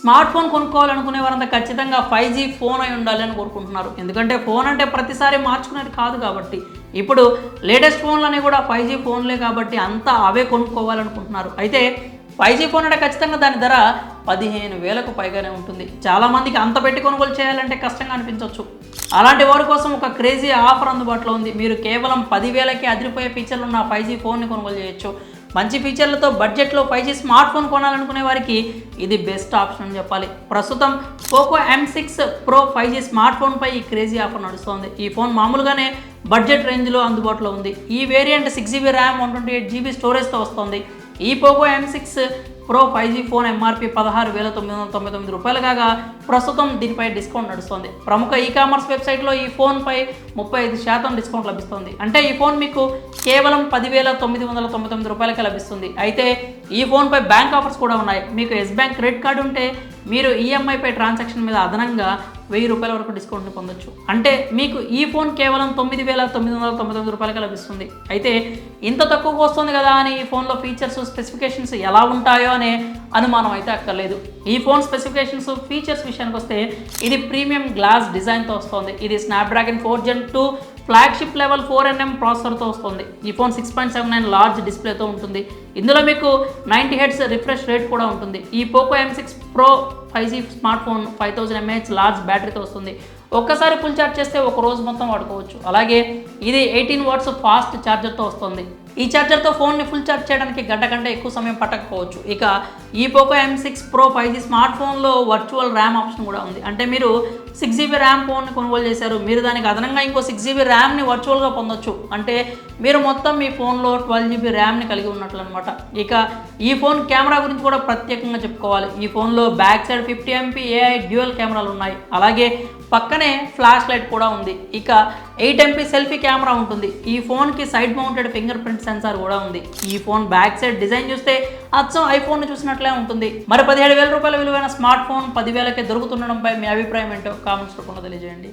Smart phone కొనుక్కోవాలనుకునే వారంతా ఖచ్చితంగా 5G phone అయి ఉండాలి అని కోరుకుంటున్నారు. ఎందుకంటే ఫోన్ అంటే ప్రతిసారి మార్చుకునేది కాదు కాబట్టి. ఇప్పుడు లేటెస్ట్ ఫోన్లన్నీ కూడా 5G ఫోన్లే కాబట్టి అంతా అవే కొనుక్కోవాలనుకుంటున్నారు. అయితే 5G ఫోన్ అంటే ఖచ్చితంగా దాని ధర 15,000కు పైగానే ఉంటుంది. చాలామందికి అంత పెట్టి కొనుగోలు చేయాలంటే కష్టంగా అనిపించవచ్చు. అలాంటి వారి కోసం ఒక క్రేజీ ఆఫర్ అందుబాటులో ఉంది. మీరు కేవలం 10,000కి అదిరిపోయే ఫీచర్లు ఉన్న 5G ఫోన్ని కొనుగోలు చేయొచ్చు. మంచి ఫీచర్లతో బడ్జెట్లో 5G స్మార్ట్ ఫోన్ కొనాలనుకునే వారికి ఇది బెస్ట్ ఆప్షన్ అని చెప్పాలి. ప్రస్తుతం Poco M6 Pro 5G smart ఫోన్పై ఈ క్రేజీ ఆఫర్ నడుస్తోంది. ఈ ఫోన్ మామూలుగానే బడ్జెట్ రేంజ్లో అందుబాటులో ఉంది. ఈ వేరియంట్ 6GB ర్యామ్ 128GB స్టోరేజ్తో వస్తుంది. ఈ Poco M6 Pro 5G phone MRP 16,999 రూపాయలు కాగా ప్రస్తుతం దీనిపై డిస్కౌంట్ నడుస్తుంది. ప్రముఖ ఈ-కామర్స్ వెబ్సైట్లో ఈ ఫోన్పై 35% డిస్కౌంట్ లభిస్తుంది. అంటే ఈ ఫోన్ మీకు కేవలం 10,999 రూపాయలకే లభిస్తుంది. అయితే ఈ ఫోన్పై బ్యాంక్ ఆఫర్స్ కూడా ఉన్నాయి. మీకు ఎస్ బ్యాంక్ క్రెడిట్ కార్డు ఉంటే మీరు ఈఎంఐపై ట్రాన్సాక్షన్ మీద అదనంగా 1000 రూపాయల వరకు డిస్కౌంట్ని పొందొచ్చు. అంటే మీకు ఈ ఫోన్ కేవలం 9,999 రూపాయలకి లభిస్తుంది. అయితే ఇంత తక్కువకు వస్తుంది కదా అని ఈ ఫోన్లో ఫీచర్స్ స్పెసిఫికేషన్స్ ఎలా ఉంటాయో అనే అనుమానం అయితే అక్కర్లేదు. ఈ ఫోన్ స్పెసిఫికేషన్స్ ఫీచర్స్ విషయానికి వస్తే ఇది ప్రీమియం గ్లాస్ డిజైన్తో వస్తుంది. ఇది Snapdragon 4 Gen 2 flagship level 4nm ప్రాసెసర్తో వస్తుంది. ఈ ఫోన్ 6.79 లార్జ్ డిస్ప్లేతో ఉంటుంది. ఇందులో మీకు 90 Hz రిఫ్రెష్ రేట్ కూడా ఉంటుంది. ఈ Poco M6 Pro 5G smart phone 5000 mAh large బ్యాటరీతో వస్తుంది. ఒక్కసారి ఫుల్ ఛార్జ్ చేస్తే ఒక రోజు మొత్తం వాడుకోవచ్చు. అలాగే ఇది 18 వాట్స్ ఫాస్ట్ ఛార్జర్తో వస్తుంది. ఈ ఛార్జర్తో ఫోన్ని ఫుల్ ఛార్జ్ చేయడానికి గంట కంటే ఎక్కువ సమయం పట్టకపోవచ్చు. ఇక ఈ Poco M6 Pro 5G smart ఫోన్లో వర్చువల్ ర్యామ్ ఆప్షన్ కూడా ఉంది. అంటే మీరు 6GB ర్యామ్ ఫోన్ని కొనుగోలు చేశారు, మీరు దానికి అదనంగా ఇంకో 6GB ర్యామ్ని వర్చువల్గా పొందొచ్చు. అంటే మీరు మొత్తం మీ ఫోన్లో 12GB ర్యామ్ని కలిగి ఉన్నట్లు అనమాట. ఇక ఈ ఫోన్ కెమెరా గురించి కూడా ప్రత్యేకంగా చెప్పుకోవాలి. ఈ ఫోన్లో back side 50MP AI dual కెమెరాలు ఉన్నాయి. అలాగే పక్కనే ఫ్లాష్ లైట్ కూడా ఉంది. ఇక 8MP సెల్ఫీ కెమెరా ఉంటుంది. ఈ ఫోన్కి side mounted finger print censor కూడా ఉంది. ఈ ఫోన్ బ్యాక్ సైడ్ డిజైన్ చూస్తే అచ్చం ఐఫోన్ చూసినట్లే ఉంటుంది. మరి 17,000 రూపాయల విలువైన స్మార్ట్ ఫోన్ 10,000కే దొరుకుతుండడంపై మీ అభిప్రాయం ఏంటో కామెంట్స్ రూపంలో తెలియజేయండి.